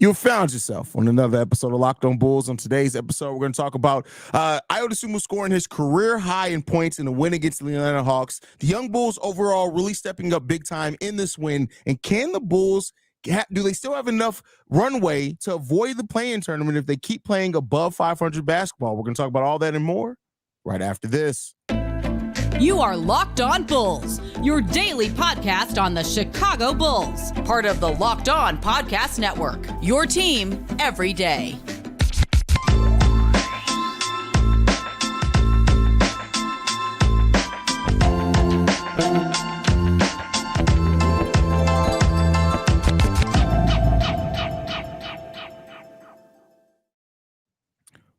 You found yourself on another episode of Locked On Bulls. On today's episode, we're going to talk about Ayo Dosumu scoring his career high in points in the win against the Atlanta Hawks. The young Bulls overall really stepping up big time in this win. And can the Bulls, do they still have enough runway to avoid the play-in tournament if they keep playing above 500 basketball? We're going to talk about all that and more right after this. You are Locked On Bulls, your daily podcast on the Chicago Bulls, part of the Locked On Podcast Network, your team every day.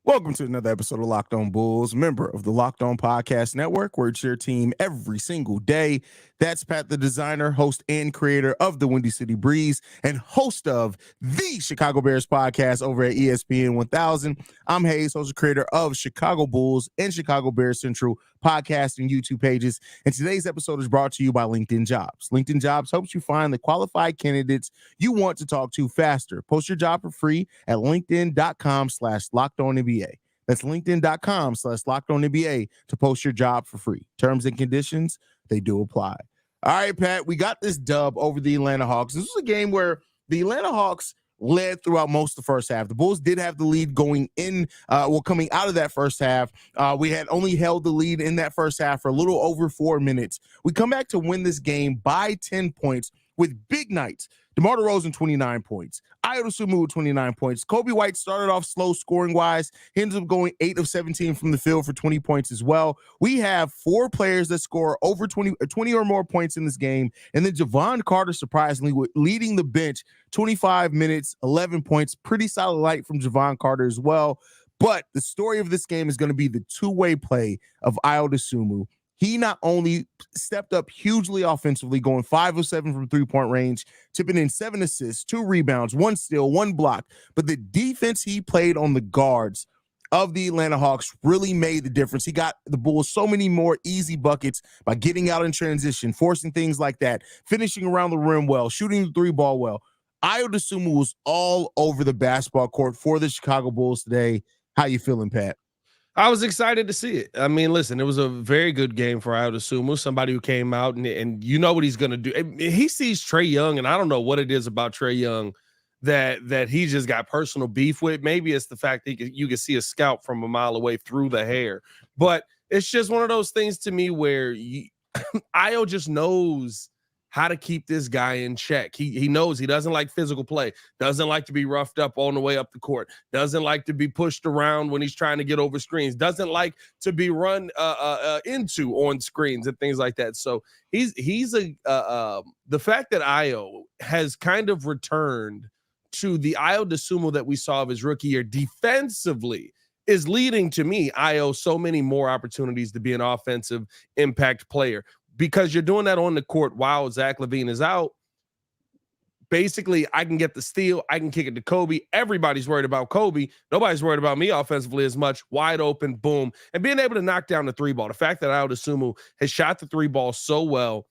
Welcome to another episode of Locked On Bulls, member of the Locked On Podcast Network, where it's your team every single day. That's Pat the Designer, host and creator of the Windy City Breeze and host of the Chicago Bears podcast over at ESPN 1000. I'm Haize, host and creator of Chicago Bulls and Chicago Bears Central podcast and YouTube pages. And today's episode is brought to you by LinkedIn Jobs. LinkedIn Jobs helps you find the qualified candidates you want to talk to faster. Post your job for free at linkedin.com/LockedOnNBA. That's linkedin.com/LockedOnNBA to post your job for free. Terms and conditions, they do apply. All right, Pat, we got this dub over the Atlanta Hawks. This was a game where the Atlanta Hawks led throughout most of the first half. The Bulls did have the lead going in, coming out of that first half. We had only held the lead in that first half for a little over 4 minutes. We come back to win this game by 10 points with big nights. DeMar DeRozan, 29 points. Ayo Dosumu, 29 points. Kobe White started off slow scoring-wise. He ends up going 8 of 17 from the field for 20 points as well. We have 4 players that score over 20 or more points in this game. And then Jevon Carter, surprisingly, leading the bench, 25 minutes, 11 points. Pretty solid light from Jevon Carter as well. But the story of this game is going to be the two-way play of Ayo Dosumu. He not only stepped up hugely offensively, going 5 of 7 from three-point range, tipping in 7 assists, 2 rebounds, 1 steal, 1 block, but the defense he played on the guards of the Atlanta Hawks really made the difference. He got the Bulls so many more easy buckets by getting out in transition, forcing things like that, finishing around the rim well, shooting the three ball well. Ayo Dosumu was all over the basketball court for the Chicago Bulls today. How you feeling, Pat? I was excited to see it. I mean, listen, it was a very good game for Ayo Dosumu, somebody who came out and you know what he's going to do. He sees Trae Young, and I don't know what it is about Trae Young that he just got personal beef with. Maybe it's the fact that you can see a scout from a mile away through the hair. But it's just one of those things to me where Ayo just knows how to keep this guy in check. He knows he doesn't like physical play, doesn't like to be roughed up on the way up the court, doesn't like to be pushed around when he's trying to get over screens, doesn't like to be run into on screens and things like that. So the fact that Ayo has kind of returned to the Ayo Dosumu that we saw of his rookie year defensively is leading to me, Ayo, so many more opportunities to be an offensive impact player. Because you're doing that on the court while Zach LaVine is out. Basically, I can get the steal. I can kick it to Kobe. Everybody's worried about Kobe. Nobody's worried about me offensively as much. Wide open, boom. And being able to knock down the three ball. The fact that Ayo Dosumu has shot the three ball so well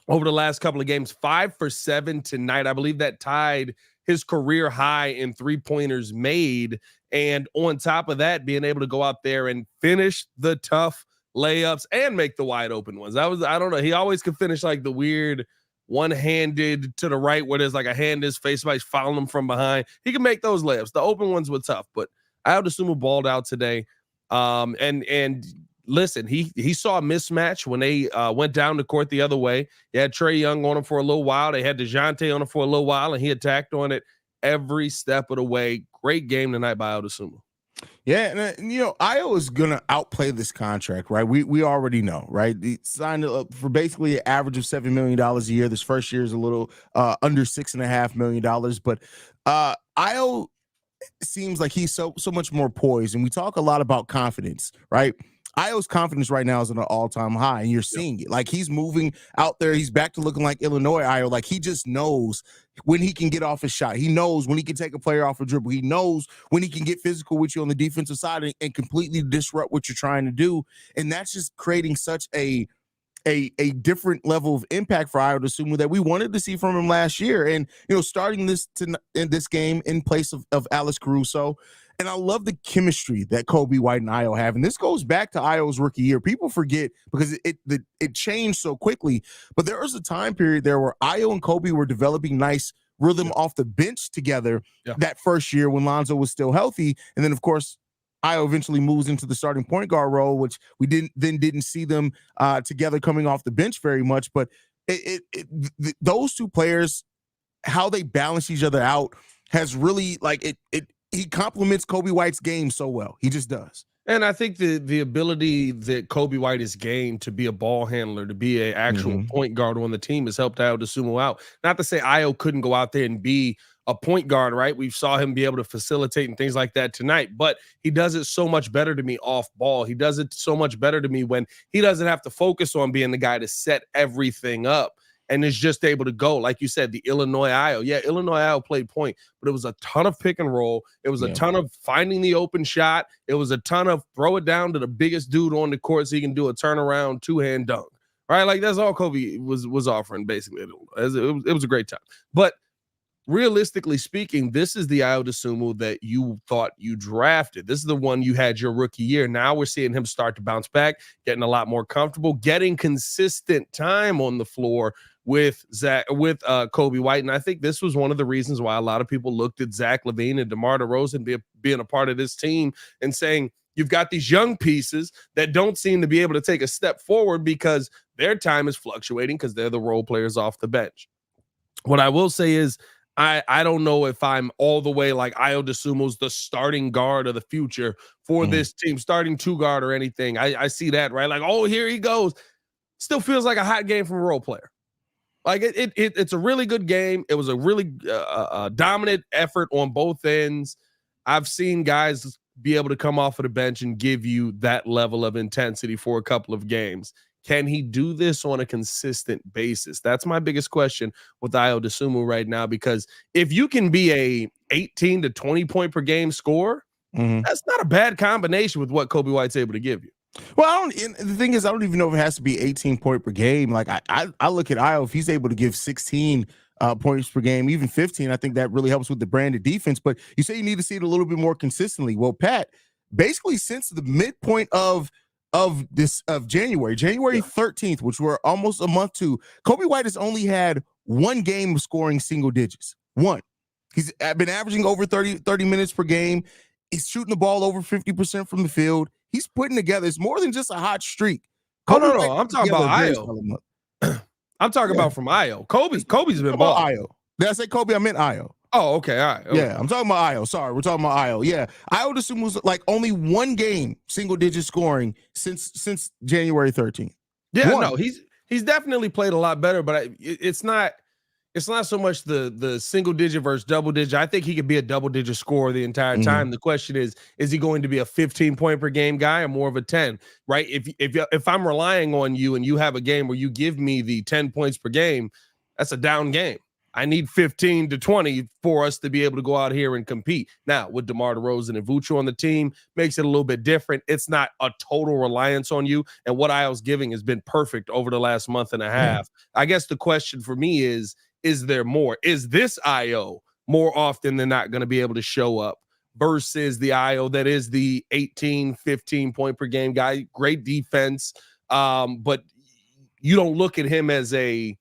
over the last couple of games, 5 for 7 tonight. I believe that tied his career high in three-pointers made. And on top of that, being able to go out there and finish the tough layups and make the wide open ones. I don't know. He always can finish like the weird one-handed to the right where there's like a hand in his face, somebody's fouling him from behind. He can make those layups. The open ones were tough, but Ayo Dosumu balled out today. And listen, he saw a mismatch when they went down the court the other way. They had Trae Young on him for a little while. They had DeJounte on him for a little while, and he attacked on it every step of the way. Great game tonight by Ayo Dosumu. Yeah, and Ayo is gonna outplay this contract, right? We already know, right? He signed up for basically an average of $7 million a year. This first year is a little under $6.5 million, but Ayo seems like he's so much more poised, and we talk a lot about confidence, right? Ayo's confidence right now is at an all-time high, and you're seeing it. Like, he's moving out there. He's back to looking like Illinois Ayo. Like, he just knows when he can get off his shot. He knows when he can take a player off a dribble. He knows when he can get physical with you on the defensive side and completely disrupt what you're trying to do. And that's just creating such a a different level of impact for Ayo Dosumu that we wanted to see from him last year. And, starting in this game in place of Alex Caruso. And I love the chemistry that Coby White and Ayo have. And this goes back to Ayo's rookie year. People forget because it changed so quickly. But there was a time period there where Ayo and Coby were developing nice rhythm off the bench together that first year when Lonzo was still healthy. And then, of course, Ayo eventually moves into the starting point guard role, which we didn't see them together coming off the bench very much. But those two players, how they balance each other out, has really he complements Coby White's game so well. He just does. And I think the ability that Coby White has gained to be a ball handler, to be an actual point guard on the team, has helped Ayo Dosumu out. Not to say Ayo couldn't go out there and be a point guard, right? We saw him be able to facilitate and things like that tonight, but he does it so much better to me off ball. He does it so much better to me when he doesn't have to focus on being the guy to set everything up and is just able to go. Like you said, the Illinois Ayo. Yeah, Illinois Ayo played point, but it was a ton of pick and roll. It was a ton of finding the open shot. It was a ton of throw it down to the biggest dude on the court so he can do a turnaround two-hand dunk. Right? Like that's all Coby was offering, basically. It was a great time. But realistically speaking, this is the Ayo Dosumu that you thought you drafted. This is the one you had your rookie year. Now we're seeing him start to bounce back, getting a lot more comfortable, getting consistent time on the floor with Coby White. And I think this was one of the reasons why a lot of people looked at Zach LaVine and DeMar DeRozan being a part of this team and saying, you've got these young pieces that don't seem to be able to take a step forward because their time is fluctuating because they're the role players off the bench. What I will say is, I don't know if I'm all the way like Ayo Dosumu's the starting guard of the future for this team, starting two guard or anything. I see that, right? Like, oh, here he goes. Still feels like a hot game from a role player. Like it's a really good game. It was a really dominant effort on both ends. I've seen guys be able to come off of the bench and give you that level of intensity for a couple of games. Can he do this on a consistent basis? That's my biggest question with Ayo Dosumu right now, because if you can be a 18 to 20 point per game scorer, that's not a bad combination with what Coby White's able to give you. Well, the thing is, I don't even know if it has to be 18 point per game. Like I look at Ayo, if he's able to give 16 points per game, even 15, I think that really helps with the branded defense. But you say you need to see it a little bit more consistently. Well, Pat, basically since the midpoint of January 13th, which we're almost a month to, Coby White has only had one game of scoring single digits. One. He's been averaging over 30 minutes per game. He's shooting the ball over 50% from the field. He's putting together, it's more than just a hot streak. No. I'm talking about Ayo. I'm talking about from Ayo. Coby's been balling. Ayo. Did I say Coby? I meant Ayo. Oh, okay. All right. Okay. Yeah, I'm talking about Ayo. Sorry, we're talking about Ayo. Yeah. Ayo Dosumu's like only one game single digit scoring since January 13th. Yeah, no, he's definitely played a lot better, but it's not so much the single digit versus double digit. I think he could be a double digit scorer the entire time. The question is he going to be a 15 point per game guy or more of a 10, right? If I'm relying on you and you have a game where you give me the 10 points per game, that's a down game. I need 15 to 20 for us to be able to go out here and compete. Now, with DeMar DeRozan and Vucevic on the team, makes it a little bit different. It's not a total reliance on you. And what Ayo's giving has been perfect over the last month and a half. I guess the question for me is there more? Is this Ayo more often than not going to be able to show up versus the Ayo that is the 18, 15 point per game guy? Great defense. But you don't look at him as a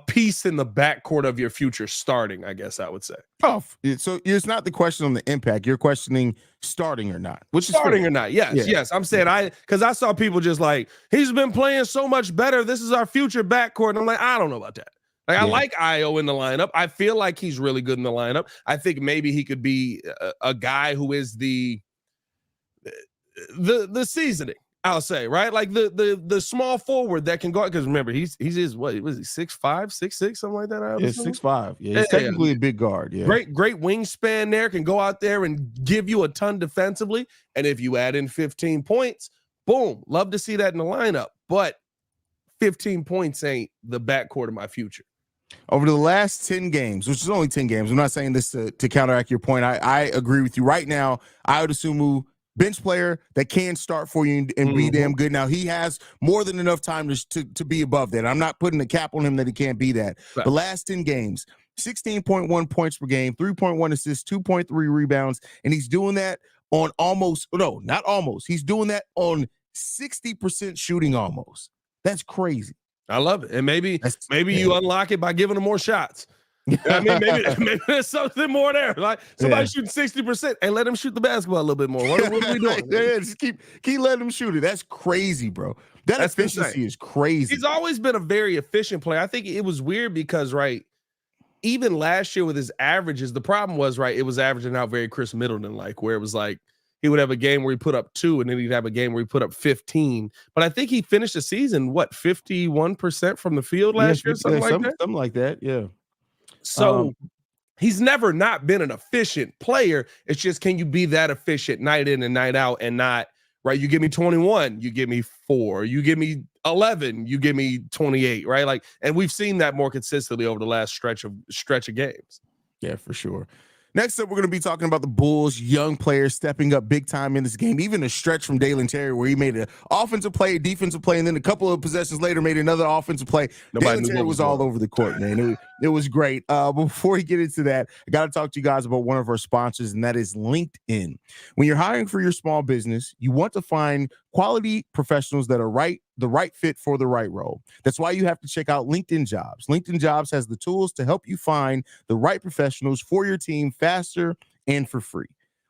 piece in the backcourt of your future starting, I guess I would say. Oh, so it's not the question on the impact. You're questioning starting or not. Which is starting or not. Yes. I'm saying because I saw people just like, he's been playing so much better. This is our future backcourt. And I'm like, I don't know about that. Like, I like Ayo in the lineup. I feel like he's really good in the lineup. I think maybe he could be a guy who is the seasoning, I'll say, right? Like the small forward that can go, because remember, he's what was he, 6'5", 6'6", something like that? Yeah, 6'5". Yeah, he's technically a big guard. Yeah. Great wingspan there, can go out there and give you a ton defensively. And if you add in 15 points, boom, love to see that in the lineup. But 15 points ain't the backcourt of my future. Over the last 10 games, which is only 10 games, I'm not saying this to counteract your point. I agree with you. Right now, Ayo Dosumu bench player that can start for you and be damn good. Now, he has more than enough time to be above that. I'm not putting a cap on him that he can't be that. Right. The last 10 games, 16.1 points per game, 3.1 assists, 2.3 rebounds, and he's doing that on he's doing that on 60% shooting almost. That's crazy. I love it. And maybe you unlock it by giving him more shots. I mean, maybe there's something more there. Like somebody shooting 60%, and let him shoot the basketball a little bit more. What are we doing? Just keep letting him shoot it. That's crazy, bro. That's efficiency insane. Is crazy. He's always been a very efficient player. I think it was weird because, right, even last year with his averages, the problem was, right, it was averaging out very Chris Middleton-like, where it was like he would have a game where he put up 2, and then he'd have a game where he put up 15. But I think he finished the season, 51% from the field last year? Something like that, yeah. So he's never not been an efficient player. It's just, can you be that efficient night in and night out and not, right? You give me 21, you give me 4, you give me 11, you give me 28, right? Like, and we've seen that more consistently over the last stretch of games. Yeah, for sure. Next up, we're going to be talking about the Bulls' young players stepping up big time in this game. Even a stretch from Dalen Terry where he made an offensive play, a defensive play, and then a couple of possessions later made another offensive play. Dalen Terry was all over the court, man. It was great. But before we get into that, I got to talk to you guys about one of our sponsors, and that is LinkedIn. When you're hiring for your small business, you want to find quality professionals that are the right fit for the right role. That's why you have to check out LinkedIn Jobs. LinkedIn Jobs has the tools to help you find the right professionals for your team faster and for free.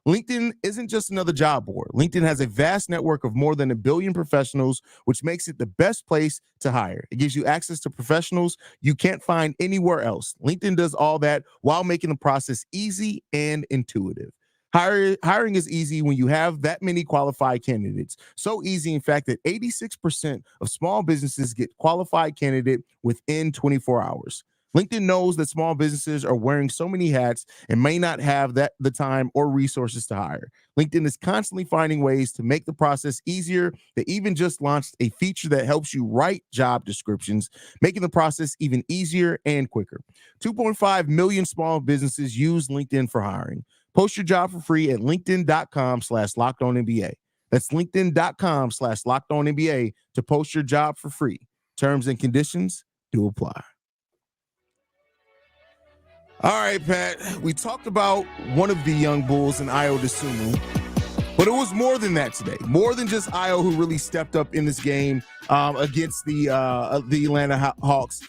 LinkedIn isn't just another job board. LinkedIn has a vast network of more than 1 billion professionals, which makes it the best place to hire. It gives you access to professionals you can't find anywhere else. LinkedIn does all that while making the process easy and intuitive. Hiring is easy when you have that many qualified candidates. So easy, in fact, that 86% of small businesses get qualified candidate within 24 hours. LinkedIn knows that small businesses are wearing so many hats and may not have the time or resources to hire. LinkedIn is constantly finding ways to make the process easier. They even just launched a feature that helps you write job descriptions, making the process even easier and quicker. 2.5 million small businesses use LinkedIn for hiring. Post your job for free at linkedin.com/lockedonnba. That's linkedin.com/lockedonnba to post your job for free. Terms and conditions do apply. All right, Pat, we talked about one of the young Bulls in Ayo Dosumu, but it was more than that today. More than just Ayo, who really stepped up in this game against the Atlanta Hawks.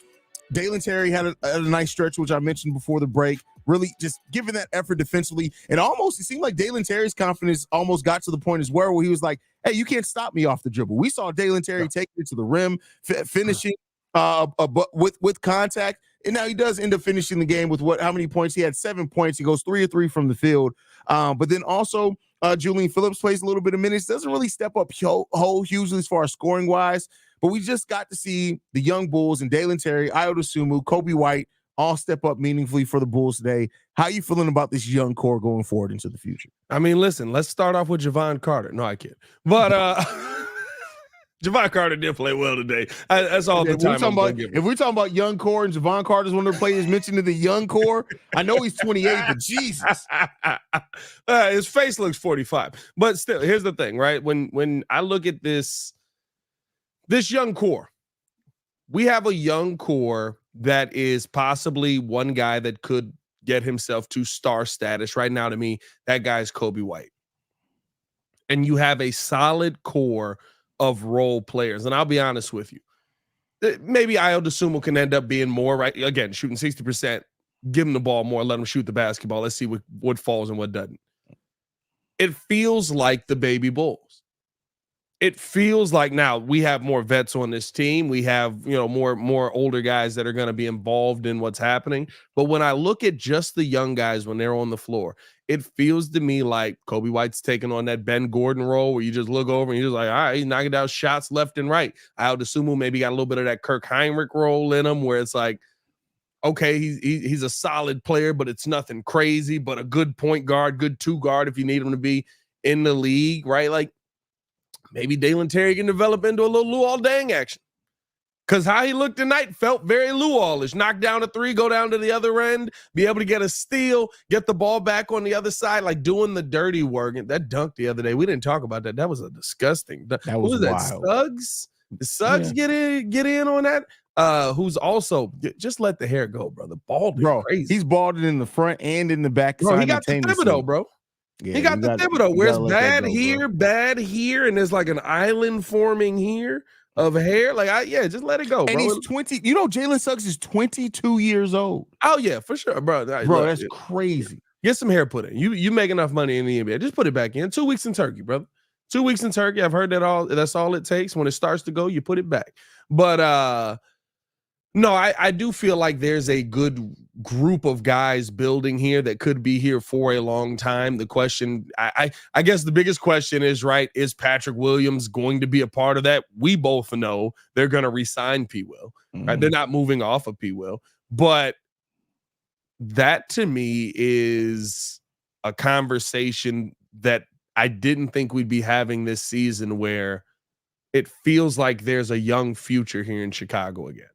Dalen Terry had a nice stretch, which I mentioned before the break, really just giving that effort defensively. And it seemed like Dalen Terry's confidence almost got to the point as well where he was like, hey, you can't stop me off the dribble. We saw Dalen Terry take it to the rim, finishing with contact. And now he does end up finishing the game with how many points? He had 7 points. He goes 3 of 3 from the field. But then also Julian Phillips plays a little bit of minutes. Doesn't really step up hugely as far as scoring wise. But we just got to see the young Bulls and Dalen Terry, Ayo Dosumu, Kobe White all step up meaningfully for the Bulls today. How are you feeling about this young core going forward into the future? I mean, listen, let's start off with Javon Carter. No, I kid. But Javon Carter did play well today. That's all the time. If we're talking about young core and Javon Carter's one of the players mentioned in the young core, I know he's 28, but Jesus. His face looks 45. But still, here's the thing, right? When I look at this young core, we have a young core that is possibly one guy that could get himself to star status. Right now, to me, that guy is Kobe White. And you have a solid core of role players. And I'll be honest with you. Maybe Ayo Dosumu can end up being more, right? Again, shooting 60%, give him the ball more, let him shoot the basketball. Let's see what falls and what doesn't. It feels like the baby Bulls. It feels like now we have more vets on this team. We have, more older guys that are going to be involved in what's happening. But when I look at just the young guys when they're on the floor, it feels to me like Kobe White's taking on that Ben Gordon role where you just look over and you're just like, all right, he's knocking down shots left and right. Ayo Dosumu maybe got a little bit of that Kirk Heinrich role in him where it's like, okay, he's a solid player, but it's nothing crazy, but a good point guard, good two guard if you need him to be in the league, right? Like, maybe Dalen Terry can develop into a little Luol Deng action. Because how he looked tonight felt very Luol-ish. Knock down a three, go down to the other end, be able to get a steal, get the ball back on the other side, like doing the dirty work. And that dunk the other day, we didn't talk about that. That was a disgusting. That Who was that? wild. Suggs? Did Suggs get in on that? Who's also just let the hair go, brother. Balding, bro. crazy. He's balding in the front and in the back. Bro, he got the Thibodeau, bro. Yeah, he got the Thibodeau. Where's bad here, and there's like an island forming here of hair. Like, just let it go, bro. And he's 20. You know, Jalen Suggs is 22 years old. Oh, yeah, for sure, bro. Bro, that's crazy. Get some hair put in. You make enough money in the NBA. Just put it back in. 2 weeks in Turkey, brother. 2 weeks in Turkey. I've heard that's all it takes. When it starts to go, you put it back. But no, I do feel like there's a good group of guys building here that could be here for a long time. The question, I guess the biggest question is, right, is Patrick Williams going to be a part of that? We both know they're going to re-sign P. Will. Right? They're not moving off of P. Will. But that to me is a conversation that I didn't think we'd be having this season, where it feels like there's a young future here in Chicago again.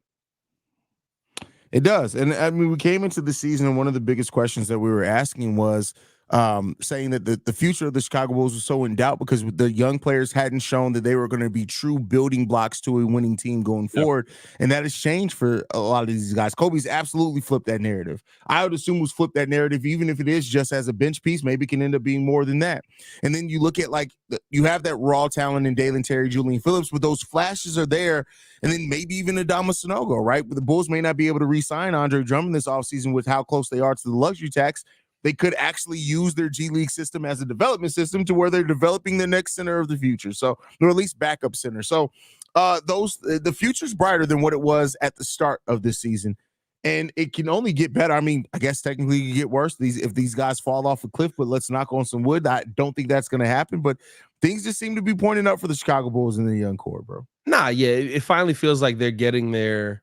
It does. And I mean, we came into the season, and one of the biggest questions that we were asking was saying that the future of the Chicago Bulls was so in doubt because the young players hadn't shown that they were going to be true building blocks to a winning team going forward. And that has changed for a lot of these guys. Kobe's absolutely flipped that narrative. Ayo Dosumu's flipped that narrative, even if it is just as a bench piece, maybe it can end up being more than that. And then you look at, like, you have that raw talent in Dalen Terry, Julian Phillips, but those flashes are there. And then maybe even Adama Sanogo, right? But the Bulls may not be able to re-sign Andre Drummond this offseason with how close they are to the luxury tax. They could actually use their G League system as a development system to where they're developing the next center of the future. So, or at least backup center. So the future's brighter than what it was at the start of this season. And it can only get better. I mean, I guess technically you get worse if these guys fall off a cliff, but let's knock on some wood. I don't think that's going to happen, but things just seem to be pointing up for the Chicago Bulls and the young core, bro. Nah, yeah, it finally feels like they're getting their.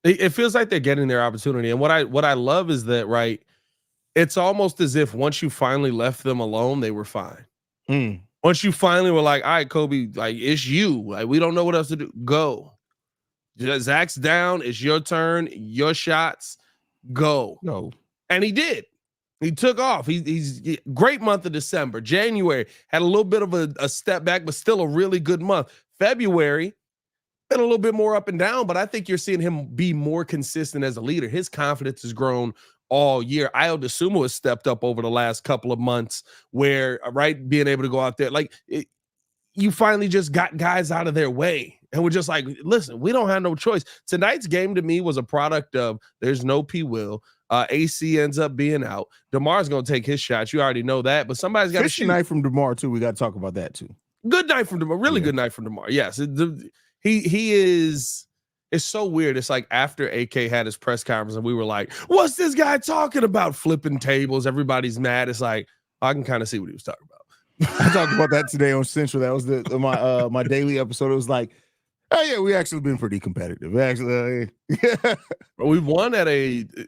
It feels like they're getting their opportunity, and what I love is that, right, it's almost as if once you finally left them alone, they were fine. Once you finally were like, all right, Kobe, like, it's you. Like, we don't know what else to do. Go. Zach's down. It's your turn. Your shots. Go. No. And he did. He took off. He's great month of December. January had a little bit of a step back, but still a really good month. February been a little bit more up and down, but I think you're seeing him be more consistent as a leader. His confidence has grown all year. Ayo Dosumu has stepped up over the last couple of months, where, right, being able to go out there, like, you finally just got guys out of their way. And we're just like, listen, we don't have no choice. Tonight's game to me was a product of there's no P. Will. AC ends up being out. DeMar's going to take his shots. You already know that. But somebody's got to shoot. Night from DeMar, too. We got to talk about that, too. Good night from DeMar. Really good night from DeMar. Yes. He is. It's so weird. It's like after AK had his press conference and we were like, what's this guy talking about? Flipping tables. Everybody's mad. It's like, I can kind of see what he was talking about. I talked about that today on Central. That was my daily episode. It was like, oh yeah, we actually been pretty competitive. Actually, we've won at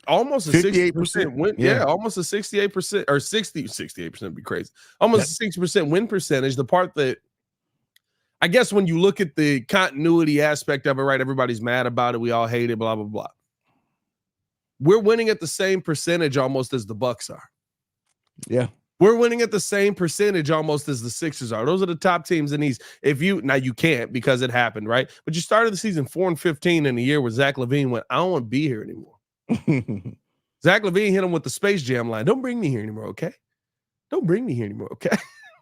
almost a 68% win. Yeah, almost a 68% or 68% would be crazy. Almost a 60% win percentage. The part that I guess when you look at the continuity aspect of it, right? Everybody's mad about it. We all hate it. Blah blah blah. We're winning at the same percentage almost as the Bucks are. Yeah. We're winning at the same percentage almost as the Sixers are. Those are the top teams in these. Now you can't because it happened, right? But you started the season 4-15 in a year where Zach LaVine went, I don't want to be here anymore. Zach LaVine hit him with the Space Jam line. Don't bring me here anymore, okay? Don't bring me here anymore, okay?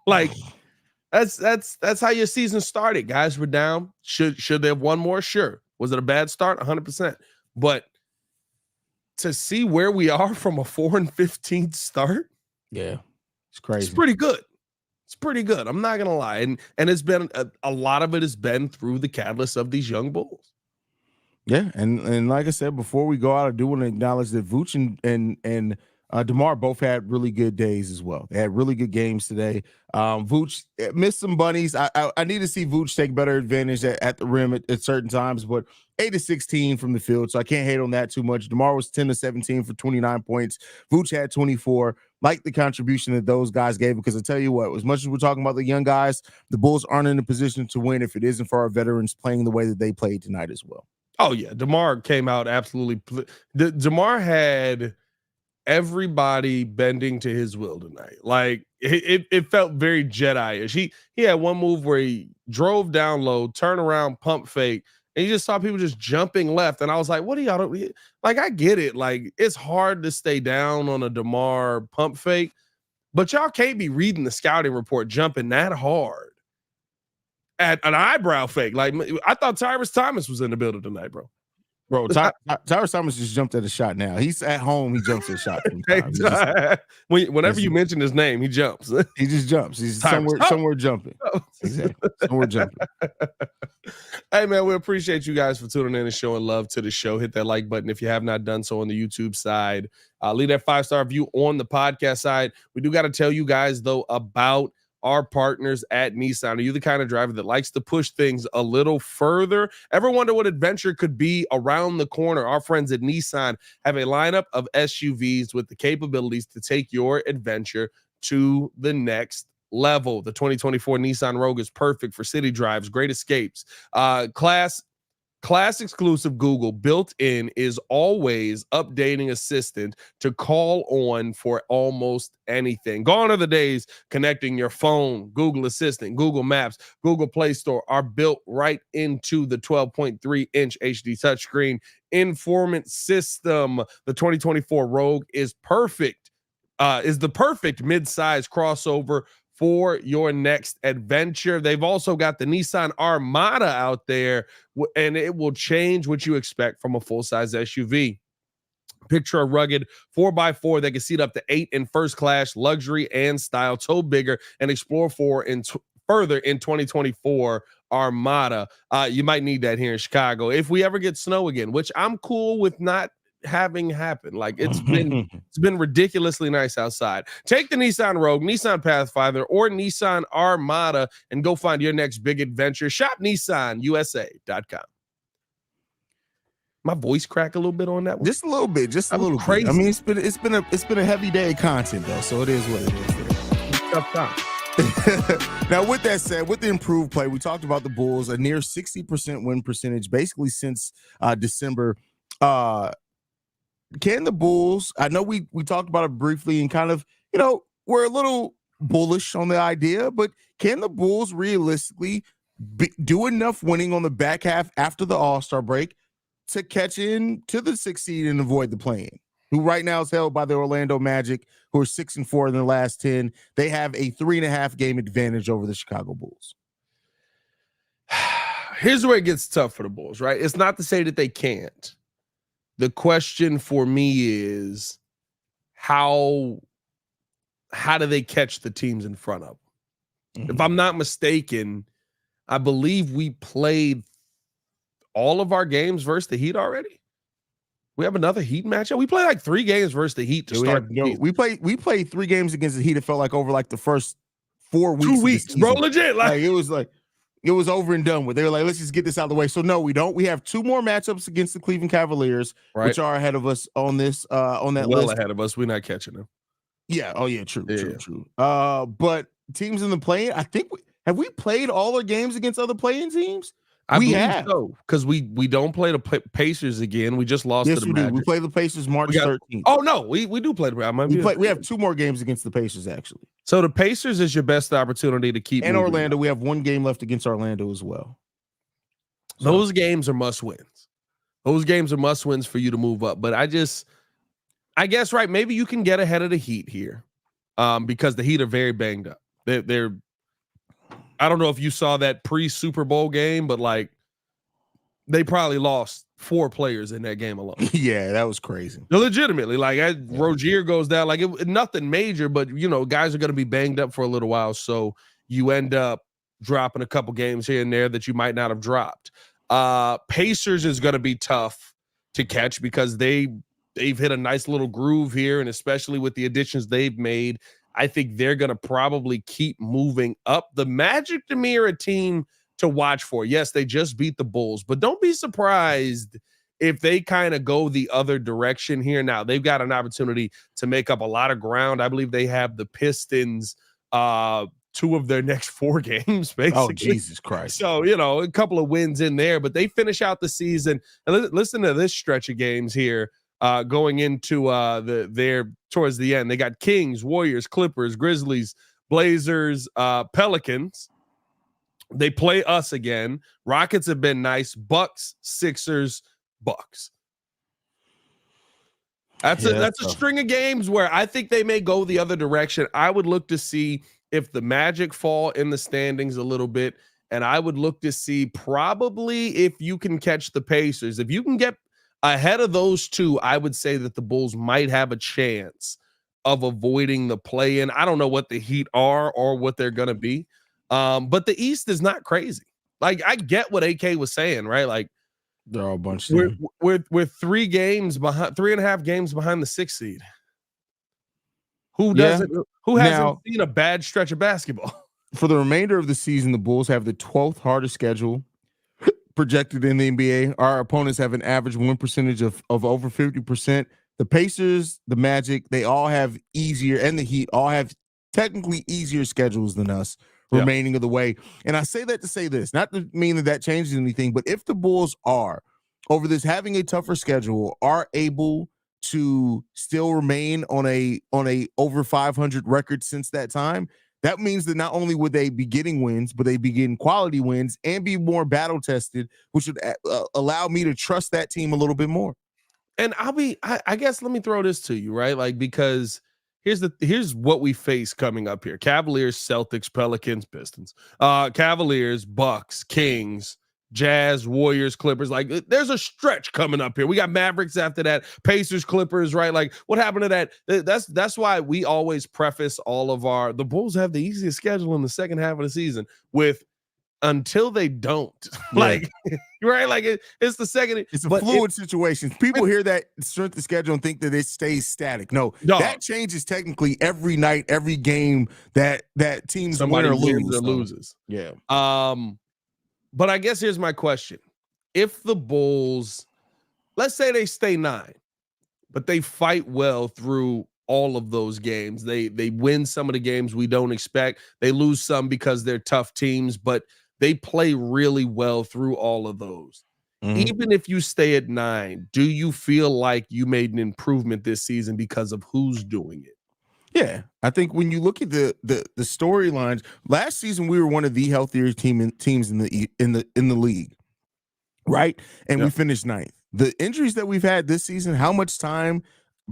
Like, that's how your season started. Guys were down. Should they have won more? Sure. Was it a bad start? 100%. But to see where we are from a 4-15 start, yeah. It's crazy. It's pretty good. It's pretty good. I'm not gonna lie, and it's been a lot of it has been through the catalyst of these young Bulls. Yeah, and like I said before we go out, I do want to acknowledge that Vooch and DeMar both had really good days as well. They had really good games today. Vooch missed some bunnies. I need to see Vooch take better advantage at the rim at certain times, but 8-16 from the field, so I can't hate on that too much. DeMar was 10-17 for 29 points. Vooch had 24. Like the contribution that those guys gave, because I tell you what, as much as we're talking about the young guys, the Bulls aren't in a position to win if it isn't for our veterans playing the way that they played tonight as well. Oh yeah, DeMar came out absolutely. DeMar had everybody bending to his will tonight. Like it felt very Jedi-ish. He had one move where he drove down low, turn around, pump fake, and you just saw people just jumping left. And I was like, what do y'all do? Like, I get it. Like, it's hard to stay down on a DeMar pump fake, but y'all can't be reading the scouting report jumping that hard at an eyebrow fake. Like, I thought Tyrus Thomas was in the building tonight, bro. Bro, Tyrus Thomas just jumped at a shot now. He's at home. He jumps at a shot. Whenever you mention his name, he jumps. He just jumps. He's somewhere jumping. Exactly. Somewhere jumping. Hey, man, we appreciate you guys for tuning in and showing love to the show. Hit that like button if you have not done so on the YouTube side. Leave that 5-star review on the podcast side. We do got to tell you guys, though, about our partners at Nissan. Are you the kind of driver that likes to push things a little further? Ever wonder what adventure could be around the corner? Our friends at Nissan have a lineup of SUVs with the capabilities to take your adventure to the next level. The 2024 Nissan Rogue is perfect for city drives, great escapes, Class exclusive Google built-in is always updating assistant to call on for almost anything. Gone are the days connecting your phone. Google Assistant, Google Maps, Google Play Store are built right into the 12.3-inch HD touchscreen informant system. The 2024 Rogue is perfect. Is the perfect mid-size crossover for your next adventure. They've also got the Nissan Armada out there, and it will change what you expect from a full-size SUV. Picture a rugged 4x4 that can seat up to 8 in first class, luxury and style, tow bigger, and explore further in 2024 Armada. You might need that here in Chicago if we ever get snow again, which I'm cool with not having happen. Like, it's been ridiculously nice outside. Take the Nissan Rogue, Nissan Pathfinder, or Nissan Armada and go find your next big adventure. Shop NissanUSA.com. My voice crack a little bit on that one. Just a little bit. Just a little crazy. I mean, it's been a heavy day of content though, so it is what it is. Tough time. Now, with that said, with the improved play, we talked about the Bulls, a near 60% win percentage, basically since December. Can the Bulls, I know we talked about it briefly and kind of, we're a little bullish on the idea, but can the Bulls realistically do enough winning on the back half after the All-Star break to catch in to the 6th seed and avoid the play-in? Who right now is held by the Orlando Magic, who are 6-4 in their last 10. They have a 3.5 game advantage over the Chicago Bulls. Here's where it gets tough for the Bulls, right? It's not to say that they can't. The question for me is how do they catch the teams in front of them? If I'm not mistaken, I believe we played all of our games versus the Heat already. We have another Heat matchup. We played like 3 games versus the Heat to start. We played 3 games against the Heat. It felt like over like the first 4 weeks. 2 weeks, bro. Legit. Like it was over and done with. They were like, let's just get this out of the way. So no, we don't. We have 2 more matchups against the Cleveland Cavaliers, which are ahead of us on this on that list. Ahead of us. We're not catching them. Yeah. Oh yeah. True. But teams in the play-in, I think have we played all our games against other play-in teams? I believe so, because we don't play the Pacers again. We just lost to the Magic. We play the Pacers March 13th. Oh no, we do play the. We have 2 more games against the Pacers actually. So the Pacers is your best opportunity to keep. And Orlando, we have 1 game left against Orlando as well. So those games are must wins. Those games are must wins for you to move up. But I guess right, maybe you can get ahead of the Heat here, because the Heat are very banged up. They're I don't know if you saw that pre-Super Bowl game, but like they probably lost 4 players in that game alone. Yeah, that was crazy. Legitimately, like Rozier goes down, like nothing major, but guys are going to be banged up for a little while, so you end up dropping a couple games here and there that you might not have dropped. Pacers is going to be tough to catch because they've hit a nice little groove here, and especially with the additions they've made, I think they're going to probably keep moving up. The Magic, to me, are a team to watch for. Yes, they just beat the Bulls, but don't be surprised if they kind of go the other direction here. Now, they've got an opportunity to make up a lot of ground. I believe they have the Pistons 2 of their next 4 games, basically. Oh, Jesus Christ. So, a couple of wins in there, but they finish out the season. And listen to this stretch of games here going into their towards the end. They got Kings, Warriors, Clippers, Grizzlies, Blazers, Pelicans. They play us again. Rockets have been nice. Bucks, Sixers, Bucks. That's a string of games where I think they may go the other direction. I would look to see if the Magic fall in the standings a little bit, and I would look to see probably if you can catch the Pacers. If you can get ahead of those 2, I would say that the Bulls might have a chance of avoiding the play-in. I don't know what the Heat are or what they're going to be, but the East is not crazy. Like, I get what AK was saying, right? Like, they're all a bunch. We're 3 games behind, 3.5 games behind the 6th seed. Who hasn't seen a bad stretch of basketball? For the remainder of the season, the Bulls have the 12th hardest schedule projected in the NBA. Our opponents have an average win percentage of over 50%. The Pacers, the Magic, they all have easier, and the Heat all have technically easier schedules than us remaining of the way. And I say that to say this, not to mean that changes anything, but if the Bulls are, over this having a tougher schedule, are able to still remain on a over 500 record since that time, that means that not only would they be getting wins, but they be getting quality wins and be more battle tested, which would allow me to trust that team a little bit more. And I guess let me throw this to you, right? Like, because here's what we face coming up here: Cavaliers, Celtics, Pelicans, Pistons, Cavaliers, Bucks, Kings, Jazz, Warriors, Clippers. Like, there's a stretch coming up here. We got Mavericks after that, Pacers, Clippers, right? Like, what happened to that? That's why we always preface all of the Bulls have the easiest schedule in the second half of the season with until they don't. Like, right? Like, it's the second. It's a fluid situation. People hear that strength of schedule and think that it stays static. No, that changes technically every night, every game that teams win or lose. Loses. Yeah. But I guess here's my question. If the Bulls, let's say they stay 9, but they fight well through all of those games. They win some of the games we don't expect. They lose some because they're tough teams, but they play really well through all of those. Mm-hmm. Even if you stay at 9, do you feel like you made an improvement this season because of who's doing it? Yeah, I think when you look at the storylines, last season we were one of the healthier teams in the league, right? And we finished 9th. The injuries that we've had this season, how much time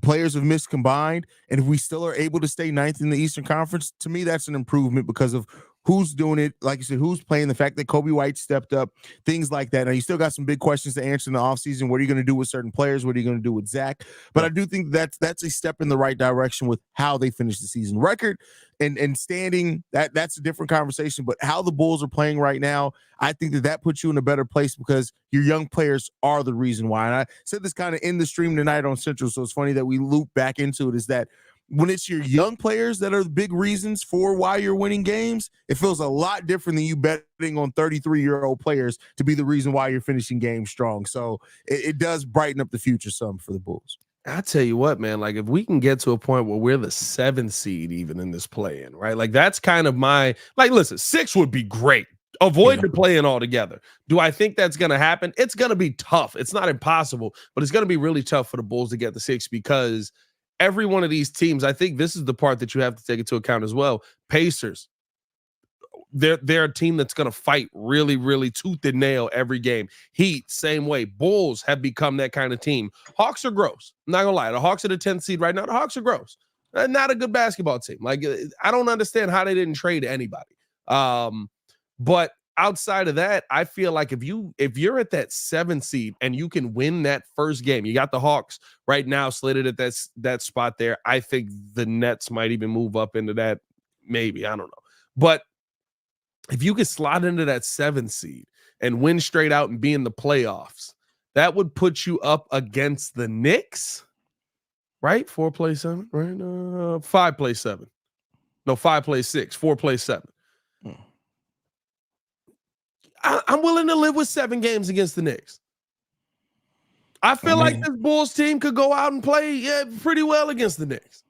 players have missed combined, and if we still are able to stay 9th in the Eastern Conference, to me that's an improvement because of who's doing it, like you said, who's playing, the fact that Kobe White stepped up, things like that. Now, you still got some big questions to answer in the offseason. What are you going to do with certain players? What are you going to do with Zach? But I do think that's a step in the right direction with how they finish the season. Record and standing, that's a different conversation. But how the Bulls are playing right now, I think that puts you in a better place because your young players are the reason why. And I said this kind of in the stream tonight on Central, so it's funny that we loop back into it, is that when it's your young players that are the big reasons for why you're winning games, it feels a lot different than you betting on 33-year-old players to be the reason why you're finishing games strong. So it does brighten up the future some for the Bulls. I tell you what, man, like if we can get to a point where we're the 7th seed even in this play-in, right? Like that's kind of listen, 6 would be great. Avoid the play-in altogether. Do I think that's going to happen? It's going to be tough. It's not impossible, but it's going to be really tough for the Bulls to get the 6 because every one of these teams, I think this is the part that you have to take into account as well. Pacers, they're a team that's going to fight really, really tooth and nail every game. Heat, same way. Bulls have become that kind of team. Hawks are gross. I'm not going to lie. The Hawks are the 10th seed right now. The Hawks are gross. Not a good basketball team. Like, I don't understand how they didn't trade anybody. But outside of that, I feel like if you're at that 7th seed and you can win that first game, you got the Hawks right now slated at that spot there. I think the Nets might even move up into that. Maybe, I don't know. But if you could slot into that 7th seed and win straight out and be in the playoffs, that would put you up against the Knicks, right? 4 play 7, right? 5 play 7. No, 5 play 6. 4 play 7. I'm willing to live with 7 games against the Knicks. I feel like this Bulls team could go out and play pretty well against the Knicks.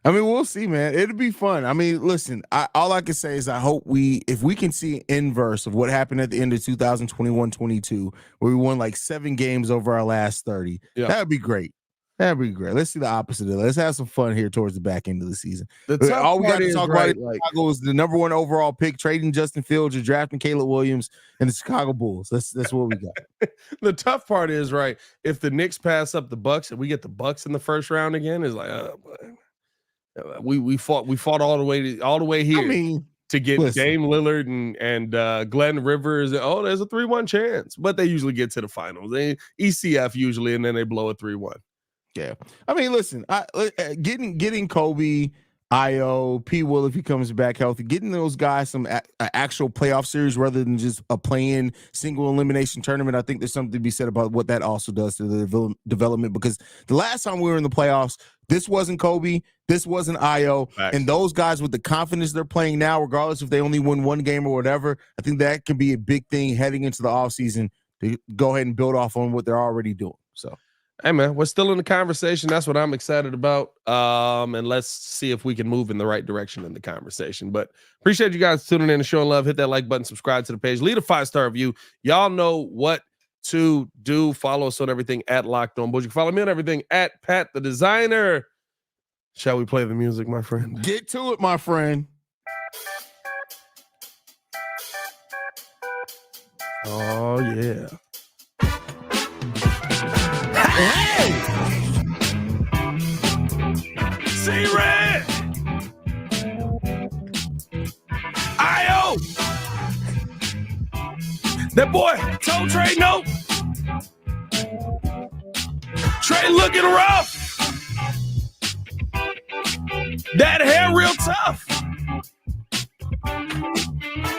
I mean, we'll see, man. It'll be fun. I mean, listen, all I can say is I hope if we can see inverse of what happened at the end of 2021-22, where we won like 7 games over our last 30. Yeah. That would be great. That'd be great. Let's see the opposite of that. Let's have some fun here towards the back end of the season. All we got to talk about is the number 1 overall pick, trading Justin Fields or drafting Caleb Williams and the Chicago Bulls. That's what we got. The tough part is, right, if the Knicks pass up the Bucks and we get the Bucks in the first round again, it's like, we fought all the way here. I mean, to get Dame Lillard and Glenn Rivers. Oh, there's a 3-1 chance, but they usually get to the finals. They ECF usually, and then they blow a 3-1. Yeah, I mean, listen, getting Kobe, Ayo, P. Will if he comes back healthy, getting those guys some actual playoff series rather than just a play-in single elimination tournament. I think there's something to be said about what that also does to the development, because the last time we were in the playoffs, this wasn't Kobe, this wasn't Ayo, and those guys with the confidence they're playing now, regardless if they only win 1 game or whatever, I think that can be a big thing heading into the offseason to go ahead and build off on what they're already doing. So. Hey, man, we're still in the conversation. That's what I'm excited about. And let's see if we can move in the right direction in the conversation. But appreciate you guys tuning in and showing love. Hit that like button, subscribe to the page, leave a 5-star review. Y'all know what to do. Follow us on everything at Locked On Bulls. You can follow me on everything at Pat the Designer. Shall we play the music, my friend? Get to it, my friend. Oh, yeah. Hey! See red! Ayo! That boy told Trey no. Trey looking rough. That hair real tough.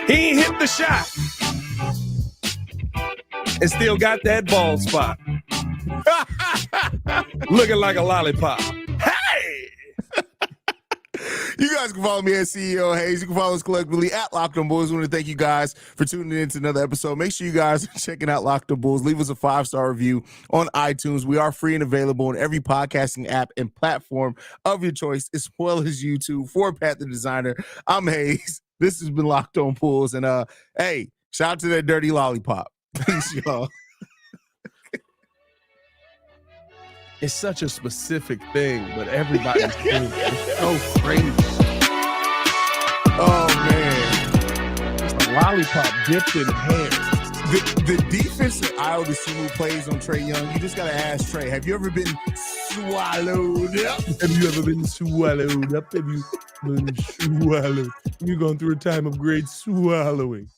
He ain't hit the shot. And still got that bald spot. Looking like a lollipop. Hey! You guys can follow me at CEO Haize. You can follow us collectively at Locked On Bulls. I want to thank you guys for tuning in to another episode. Make sure you guys are checking out Locked On Bulls. Leave us a 5-star review on iTunes. We are free and available on every podcasting app and platform of your choice, as well as YouTube. For Pat the Designer, I'm Haize. This has been Locked On Bulls. And hey, shout out to that dirty lollipop. Peace, y'all. It's such a specific thing, but everybody's doing it. It's so crazy. Oh, man. It's a lollipop dipped in hair. The defense that Ayo Dosumu plays on Trae Young, you just got to ask Trae, have you ever been swallowed up? Have you ever been swallowed up? Have you been swallowed? You're going through a time of great swallowing.